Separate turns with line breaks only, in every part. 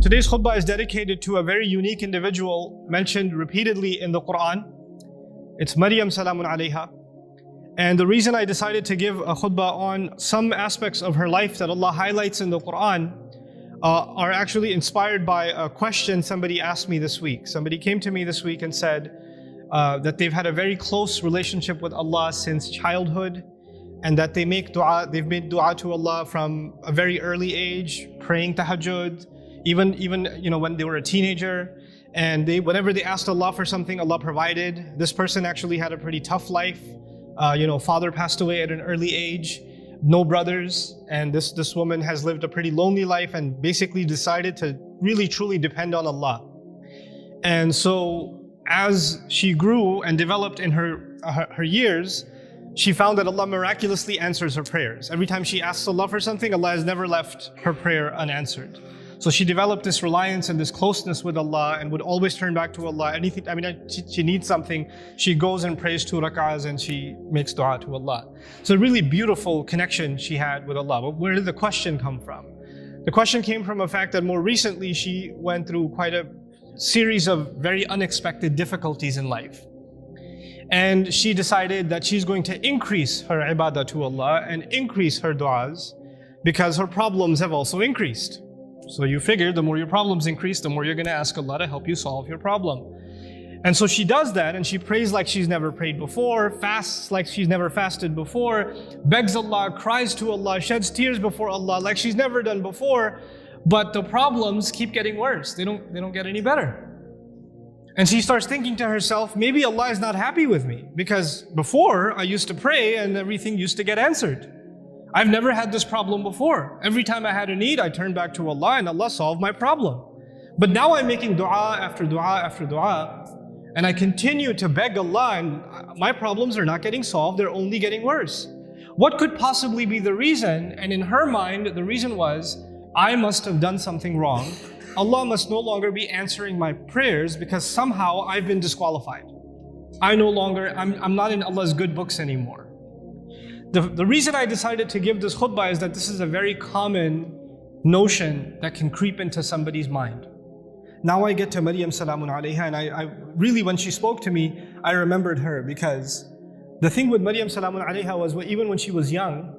Today's khutbah is dedicated to a very unique individual mentioned repeatedly in the Quran. It's Maryam salamun alayha. And the reason I decided to give a khutbah on some aspects of her life that Allah highlights in the Quran are actually inspired by a question somebody asked me this week. Somebody came to me this week and said that they've had a very close relationship with Allah since childhood, and that they've made dua to Allah from a very early age, praying tahajjud, even when they were a teenager. And whenever they asked Allah for something, Allah provided. This person actually had a pretty tough life. Father passed away at an early age, no brothers, and this woman has lived a pretty lonely life and basically decided to really truly depend on Allah. And so as she grew and developed in her years, she found that Allah miraculously answers her prayers. Every time she asks Allah for something, Allah has never left her prayer unanswered. So she developed this reliance and this closeness with Allah and would always turn back to Allah. She needs something, she goes and prays 2 rak'ahs and she makes dua to Allah. So a really beautiful connection she had with Allah. But where did the question come from? The question came from a fact that more recently she went through quite a series of very unexpected difficulties in life. And she decided that she's going to increase her ibadah to Allah and increase her du'as because her problems have also increased. So you figure the more your problems increase, the more you're going to ask Allah to help you solve your problem. And so she does that, and she prays like she's never prayed before, fasts like she's never fasted before, begs Allah, cries to Allah, sheds tears before Allah like she's never done before. But the problems keep getting worse. They don't get any better. And she starts thinking to herself, maybe Allah is not happy with me because before I used to pray and everything used to get answered. I've never had this problem before. Every time I had a need, I turned back to Allah and Allah solved my problem. But now I'm making dua after dua after dua, and I continue to beg Allah and my problems are not getting solved, they're only getting worse. What could possibly be the reason? And in her mind, the reason was, I must have done something wrong. Allah must no longer be answering my prayers because somehow I've been disqualified. I'm not in Allah's good books anymore. The reason I decided to give this khutbah is that this is a very common notion that can creep into somebody's mind. Now I get to Maryam salamun alayha, and I really, when she spoke to me, I remembered her, because the thing with Maryam salamun alayha was even when she was young,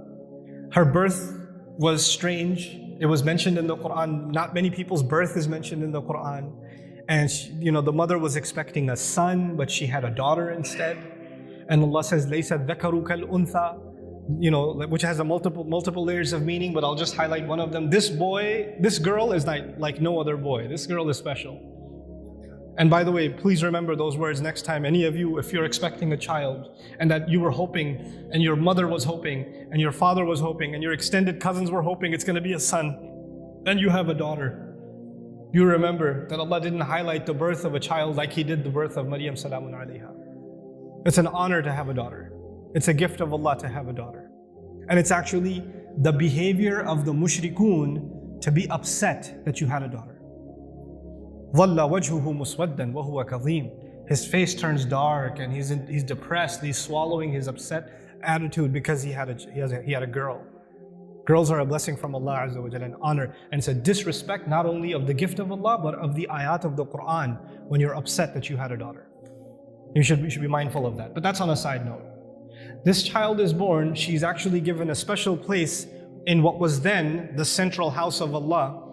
her birth was strange. It was mentioned in the Quran. Not many people's birth is mentioned in the Quran. And the mother was expecting a son, but she had a daughter instead. And Allah says, "Laysa dhakaru kal untha," which has a multiple layers of meaning, but I'll just highlight one of them. This girl is like no other boy. This girl is special. And by the way, please remember those words next time. Any of you, if you're expecting a child and that you were hoping, and your mother was hoping, and your father was hoping, and your extended cousins were hoping it's going to be a son, and you have a daughter, you remember that Allah didn't highlight the birth of a child like He did the birth of Maryam salamun alayha. It's an honor to have a daughter. It's a gift of Allah to have a daughter. And it's actually the behavior of the mushrikun to be upset that you had a daughter. ظَلَّ وَجْهُهُ مُسْوَدًّا وَهُوَ كَظِيمٌ. His face turns dark and he's depressed. He's swallowing his upset attitude because he had a girl. Girls are a blessing from Allah Azza wa Jalla, an honor. And it's a disrespect not only of the gift of Allah, but of the ayat of the Quran when you're upset that you had a daughter. You should be mindful of that. But that's on a side note. This child is born, she's actually given a special place in what was then the central house of Allah.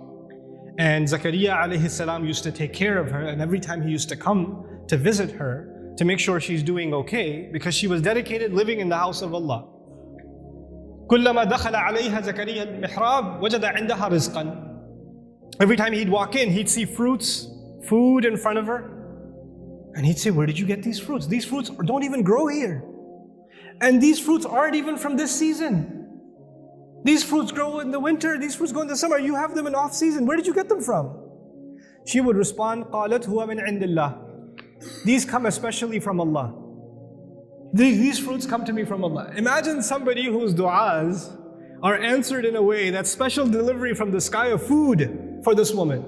And Zakaria alayhi salam used to take care of her, and every time he used to come to visit her to make sure she's doing okay, because she was dedicated living in the house of Allah. كُلَّمَا دَخَلَ عَلَيْهَا زَكَرِيَّا الْمِحْرَابِ وَجَدَ عِنْدَهَا رِزْقًا. Every time he'd walk in, he'd see fruits, food in front of her, and he'd say, "Where did you get these fruits? These fruits don't even grow here. And these fruits aren't even from this season. These fruits grow in the winter, these fruits grow in the summer. You have them in off season. Where did you get them from?" She would respond, قَالَتْ هُوَ مِنْ عِنْدِ اللَّهِ. These come especially from Allah. These fruits come to me from Allah. Imagine somebody whose du'as are answered in a way that's special delivery from the sky of food for this woman.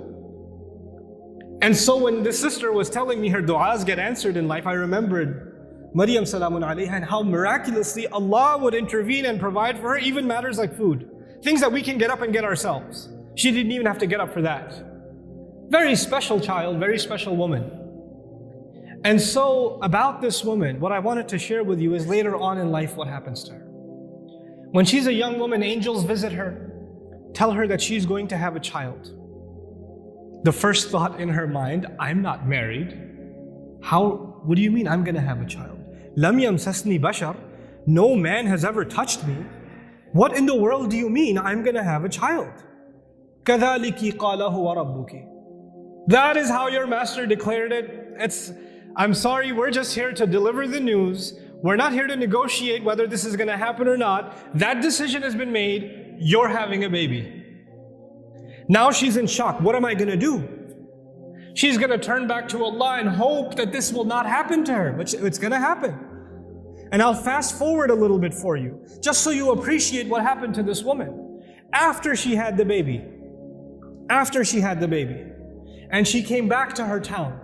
And so when this sister was telling me her du'as get answered in life, I remembered Maryam salamun alayha and how miraculously Allah would intervene and provide for her even matters like food. Things that we can get up and get ourselves. She didn't even have to get up for that. Very special child, very special woman. And so about this woman, what I wanted to share with you is later on in life what happens to her. When she's a young woman, angels visit her, tell her that she's going to have a child. The first thought in her mind, I'm not married. What do you mean I'm going to have a child? Lam yamsasni bashar. No man has ever touched me. What in the world do you mean I'm going to have a child? كَذَلِكِ قَالَ هُوَ رَبُّكِ. That is how your master declared it. I'm sorry, we're just here to deliver the news. We're not here to negotiate whether this is going to happen or not. That decision has been made. You're having a baby. Now she's in shock. What am I going to do? She's going to turn back to Allah and hope that this will not happen to her. But it's going to happen. And I'll fast forward a little bit for you, just so you appreciate what happened to this woman. After she had the baby, and she came back to her town,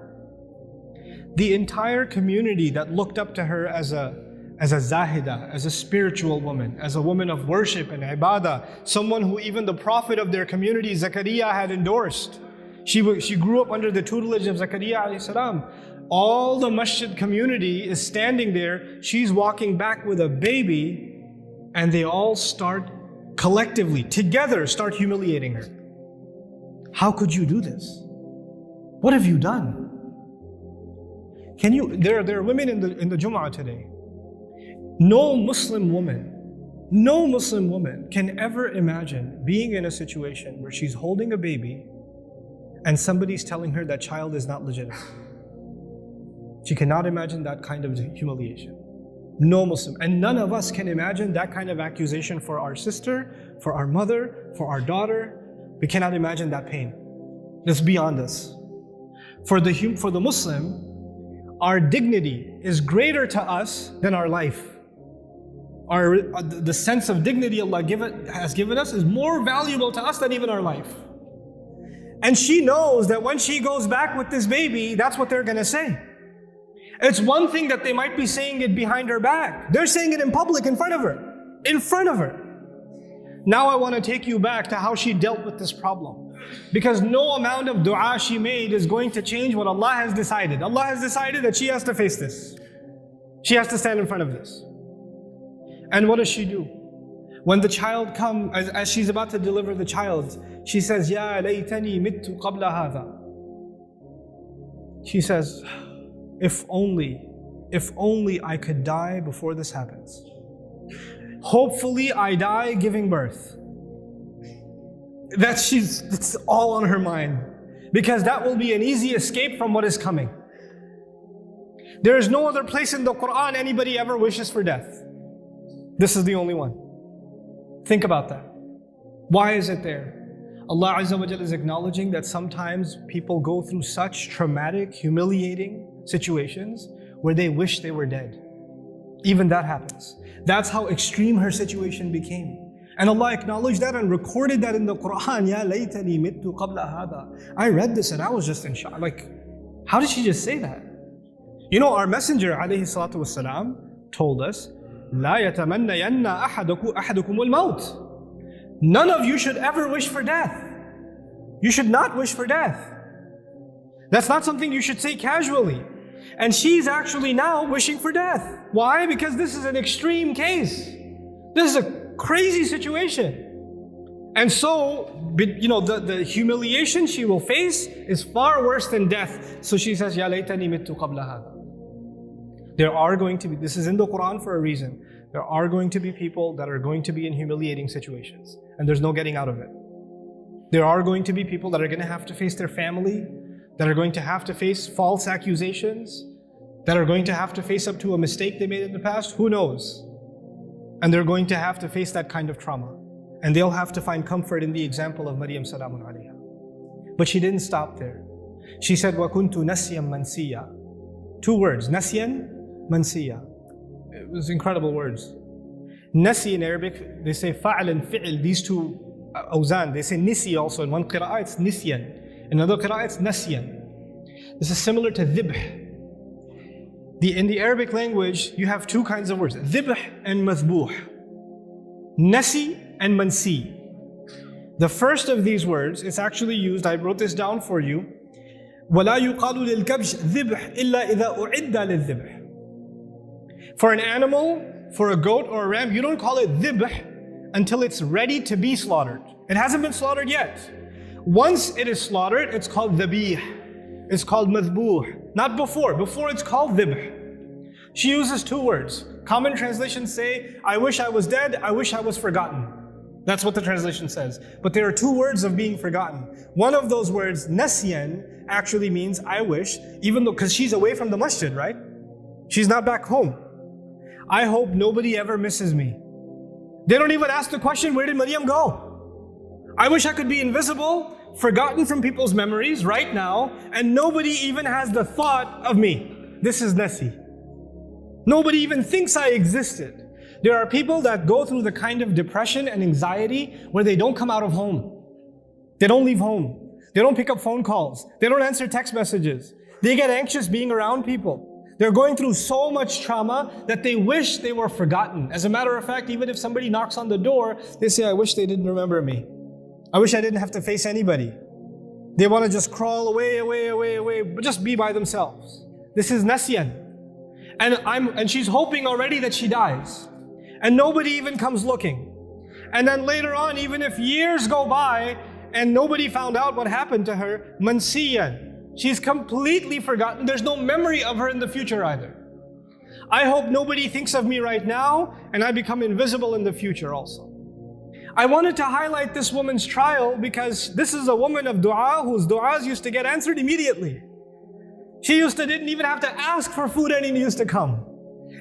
the entire community that looked up to her as a zahida, as a spiritual woman, as a woman of worship and ibadah, someone who even the prophet of their community, Zakaria, had endorsed. She grew up under the tutelage of Zakaria alayhi salam. All the masjid community is standing there. She's walking back with a baby, and they all start collectively, together, start humiliating her. How could you do this? What have you done? There are women in the Jum'ah today. No Muslim woman can ever imagine being in a situation where she's holding a baby and somebody's telling her that child is not legitimate. She cannot imagine that kind of humiliation. No Muslim. And none of us can imagine that kind of accusation for our sister, for our mother, for our daughter. We cannot imagine that pain. It's beyond us. For the Muslim, our dignity is greater to us than our life. The sense of dignity Allah has given us is more valuable to us than even our life. And she knows that when she goes back with this baby, that's what they're going to say. It's one thing that they might be saying it behind her back. They're saying it in public, in front of her. In front of her. Now I want to take you back to how she dealt with this problem. Because no amount of dua she made is going to change what Allah has decided. Allah has decided that she has to face this. She has to stand in front of this. And what does she do? When the child comes, as she's about to deliver the child, she says, Ya laytani mittu qabla hadha. She says, if only I could die before this happens. Hopefully I die giving birth. That's all on her mind. Because that will be an easy escape from what is coming. There is no other place in the Quran anybody ever wishes for death. This is the only one. Think about that. Why is it there? Allah Azza wa Jalla is acknowledging that sometimes people go through such traumatic, humiliating situations where they wish they were dead. Even that happens. That's how extreme her situation became. And Allah acknowledged that and recorded that in the Quran. Ya laytani mittu qabla hada. I read this and I was just in shock. Like, how did she just say that? You know, our Messenger alayhi salatu wasalam told us, La yatamannayanna ahadukumul maut. None of you should ever wish for death. You should not wish for death. That's not something you should say casually. And she's actually now wishing for death. Why? Because this is an extreme case. This is a crazy situation. And so, you know, the humiliation she will face is far worse than death. So she says, Ya laytani mittu qabla hadha. There are going to be, this is in the Quran for a reason, there are going to be people that are going to be in humiliating situations. And there's no getting out of it. There are going to be people that are going to have to face their family, that are going to have to face false accusations, that are going to have to face up to a mistake they made in the past. Who knows? And they're going to have to face that kind of trauma. And they'll have to find comfort in the example of Maryam salamun alayha. But she didn't stop there. She said, وَكُنْتُ نَسْيًا مَنْسِيًّا. 2 words, نَسْيًا, mansiya. It was incredible words. Nasi in Arabic, they say fa'al and fi'il, these 2 awzan. They say nisi also. In one qira'ah it's nisyan. In another qira'ah it's nasyan. This is similar to dhibh. In the Arabic language, you have 2 kinds of words. Dhibh and mathbuh. Nasi and mansi. The first of these words is actually used, I wrote this down for you. وَلَا يُقَالُ لِلْكَبْشِ ذِبْحْ إِلَّا إِذَا أُعِدَّ لِلذِّبْحِ. For an animal, for a goat or a ram, you don't call it dhibh until it's ready to be slaughtered. It hasn't been slaughtered yet. Once it is slaughtered, it's called dhabih. It's called madhbuh. Not before. Before it's called dhibh. She uses two words. Common translations say, I wish I was dead, I wish I was forgotten. That's what the translation says. But there are two words of being forgotten. One of those words, nasyan, actually means I wish, even though, because she's away from the masjid, right? She's not back home. I hope nobody ever misses me. They don't even ask the question, where did Maryam go? I wish I could be invisible, forgotten from people's memories right now, and nobody even has the thought of me. This is nasi. Nobody even thinks I existed. There are people that go through the kind of depression and anxiety where they don't come out of home. They don't leave home. They don't pick up phone calls. They don't answer text messages. They get anxious being around people. They're going through so much trauma that they wish they were forgotten. As a matter of fact, even if somebody knocks on the door, they say, I wish they didn't remember me. I wish I didn't have to face anybody. They want to just crawl away, but just be by themselves. This is nasyan. And she's hoping already that she dies. And nobody even comes looking. And then later on, even if years go by and nobody found out what happened to her, mansiyan. She's completely forgotten. There's no memory of her in the future either. I hope nobody thinks of me right now and I become invisible in the future also. I wanted to highlight this woman's trial because this is a woman of dua whose duas used to get answered immediately. She didn't even have to ask for food and it used to come.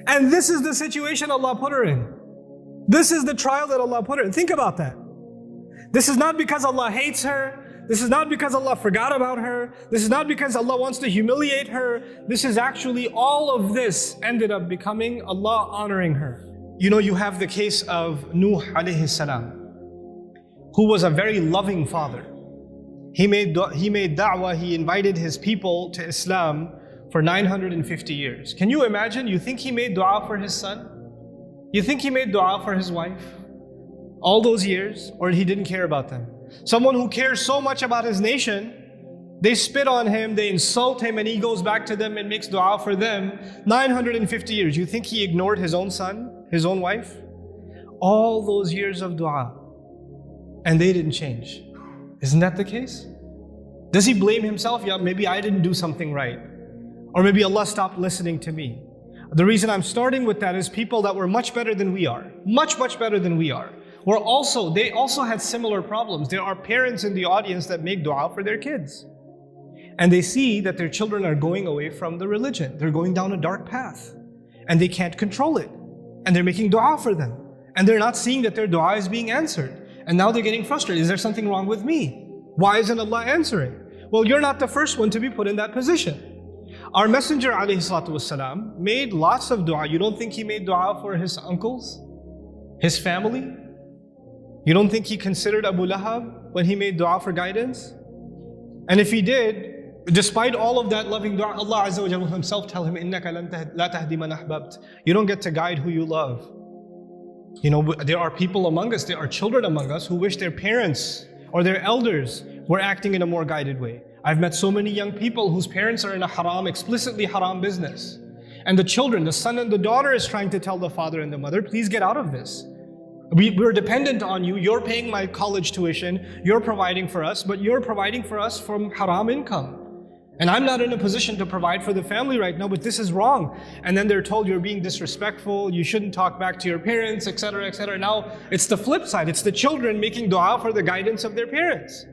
And this is the situation Allah put her in. This is the trial that Allah put her in. Think about that. This is not because Allah hates her. This is not because Allah forgot about her. This is not because Allah wants to humiliate her. This is actually, all of this ended up becoming Allah honoring her. You know, you have the case of Nuh alayhi salam, who was a very loving father. He made da'wah, he invited his people to Islam for 950 years. Can you imagine? You think he made dua for his son? You think he made dua for his wife? All those years? Or he didn't care about them? Someone who cares so much about his nation, they spit on him, they insult him, and he goes back to them and makes dua for them 950 years. You think he ignored his own son, his own wife? All those years of dua, and they didn't change. Isn't that the case? Does he blame himself? Yeah, maybe I didn't do something right. Or maybe Allah stopped listening to me. The reason I'm starting with that is people that were much better than we are, much better than we are, they also had similar problems. There are parents in the audience that make dua for their kids. And they see that their children are going away from the religion. They're going down a dark path. And they can't control it. And they're making dua for them. And they're not seeing that their dua is being answered. And now they're getting frustrated. Is there something wrong with me? Why isn't Allah answering? Well, you're not the first one to be put in that position. Our Messenger ﷺ made lots of dua. You don't think he made dua for his uncles? His family? You don't think he considered Abu Lahab when he made dua for guidance? And if he did, despite all of that loving dua, Allah Azza wa Jalla himself tell him, إِنَّكَ لَا تَهْدِي مَنْ أَحْبَبْتَ. You don't get to guide who you love. You know, there are people among us, there are children among us who wish their parents or their elders were acting in a more guided way. I've met so many young people whose parents are in a haram, explicitly haram business. And the children, the son and the daughter is trying to tell the father and the mother, please get out of this. We're dependent on you. You're paying my college tuition. You're providing for us, but you're providing for us from haram income. And I'm not in a position to provide for the family right now, but this is wrong. And then they're told you're being disrespectful. You shouldn't talk back to your parents, etc., etc. Now it's the flip side. It's the children making dua for the guidance of their parents.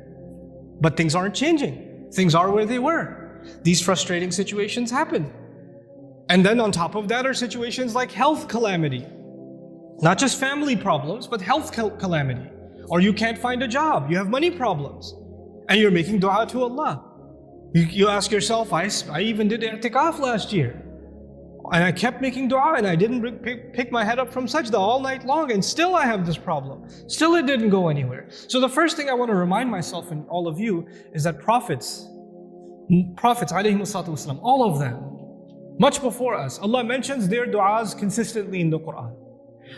But things aren't changing. Things are where they were. These frustrating situations happen. And then on top of that are situations like health calamity. Not just family problems, but health calamity. Or you can't find a job, you have money problems. And you're making dua to Allah. You ask yourself, I even did i'tikaf last year. And I kept making dua and I didn't pick my head up from sajda all night long, and still I have this problem. Still it didn't go anywhere. So the first thing I want to remind myself and all of you is that prophets ﷺ, all of them, much before us, Allah mentions their du'as consistently in the Quran.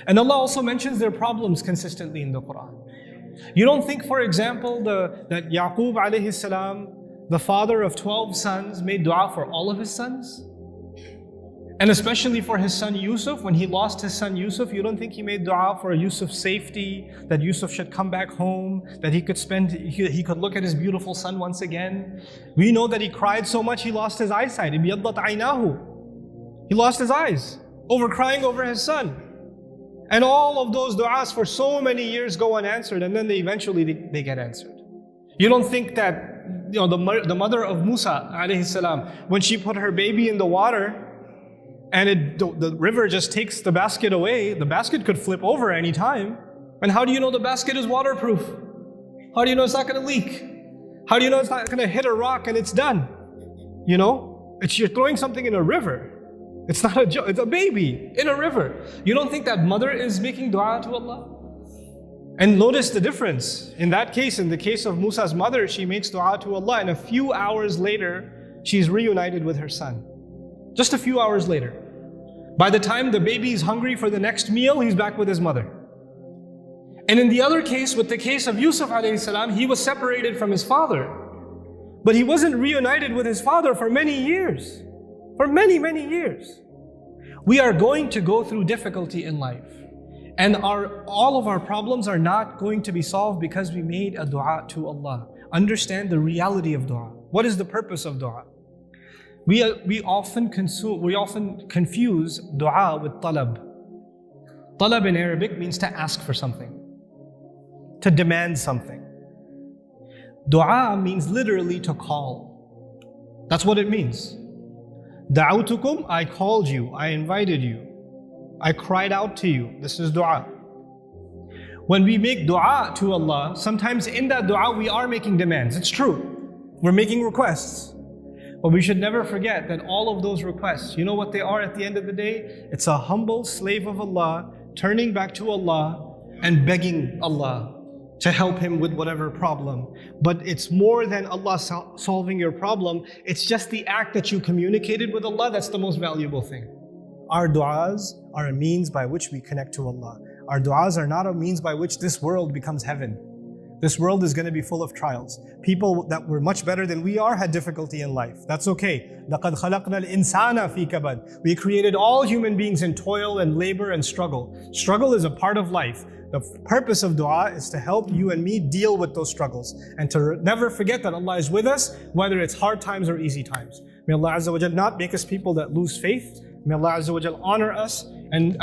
And Allah also mentions their problems consistently in the Quran. You don't think, for example, that Yaqub alayhi salam, the father of 12 sons, made dua for all of his sons? And especially for his son Yusuf, when he lost his son Yusuf, you don't think he made dua for Yusuf's safety, that Yusuf should come back home, that he could look at his beautiful son once again? We know that he cried so much he lost his eyesight. Ibiyaddat aynahu. He lost his eyes over crying over his son. And all of those du'as for so many years go unanswered, and then eventually they get answered. You don't think that the mother of Musa alayhi salam, when she put her baby in the water, and the river just takes the basket away, the basket could flip over any time. And how do you know the basket is waterproof? How do you know it's not going to leak? How do you know it's not going to hit a rock and it's done? You're throwing something in a river. It's not a joke, it's a baby in a river. You don't think that mother is making dua to Allah? And notice the difference. In that case, in the case of Musa's mother, she makes dua to Allah, and a few hours later, she's reunited with her son. Just a few hours later. By the time the baby is hungry for the next meal, he's back with his mother. And in the other case, with the case of Yusuf alayhi salam, he was separated from his father. But he wasn't reunited with his father for many years. For many, many years. We are going to go through difficulty in life. And all of our problems are not going to be solved because we made a dua to Allah. Understand the reality of dua. What is the purpose of dua? We often confuse dua with talab. Talab in Arabic means to ask for something, to demand something. Dua means literally to call. That's what it means. Da'awtukum, I called you, I invited you, I cried out to you. This is dua. When we make dua to Allah, sometimes in that dua we are making demands. It's true. We're making requests. But we should never forget that all of those requests, you know what they are at the end of the day? It's a humble slave of Allah turning back to Allah and begging Allah to help him with whatever problem. But it's more than Allah solving your problem. It's just the act that you communicated with Allah that's the most valuable thing. Our du'as are a means by which we connect to Allah. Our du'as are not a means by which this world becomes heaven. This world is going to be full of trials. People that were much better than we are had difficulty in life. That's okay. لَقَدْ خَلَقْنَا الْإِنسَانَ فِي كَبَدٍ. We created all human beings in toil and labor and struggle. Struggle is a part of life. The purpose of dua is to help you and me deal with those struggles and to never forget that Allah is with us, whether it's hard times or easy times. May Allah Azza wa Jal not make us people that lose faith. May Allah Azza wa Jal honor us and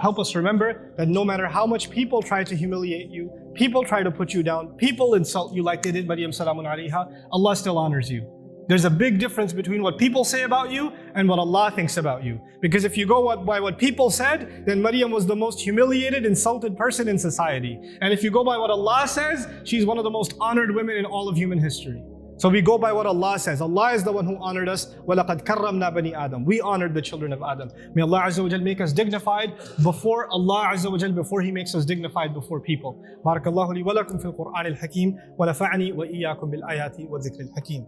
help us remember that no matter how much people try to humiliate you, people try to put you down, people insult you like they did Maryam Salamun alayha, Allah still honors you. There's a big difference between what people say about you and what Allah thinks about you. Because if you go by what people said, then Maryam was the most humiliated, insulted person in society. And if you go by what Allah says, she's one of the most honored women in all of human history. So we go by what Allah says. Allah is the one who honored us. وَلَقَدْ كَرَّمْنَا بَنِي آدَمَ. We honored the children of Adam. May Allah Azza wa Jal make us dignified before Allah Azza wa Jal, before He makes us dignified before people. بارك الله لي ولكم في القرآن الحكيم ونفعني وإياكم بالآيات والذكر الحكيم.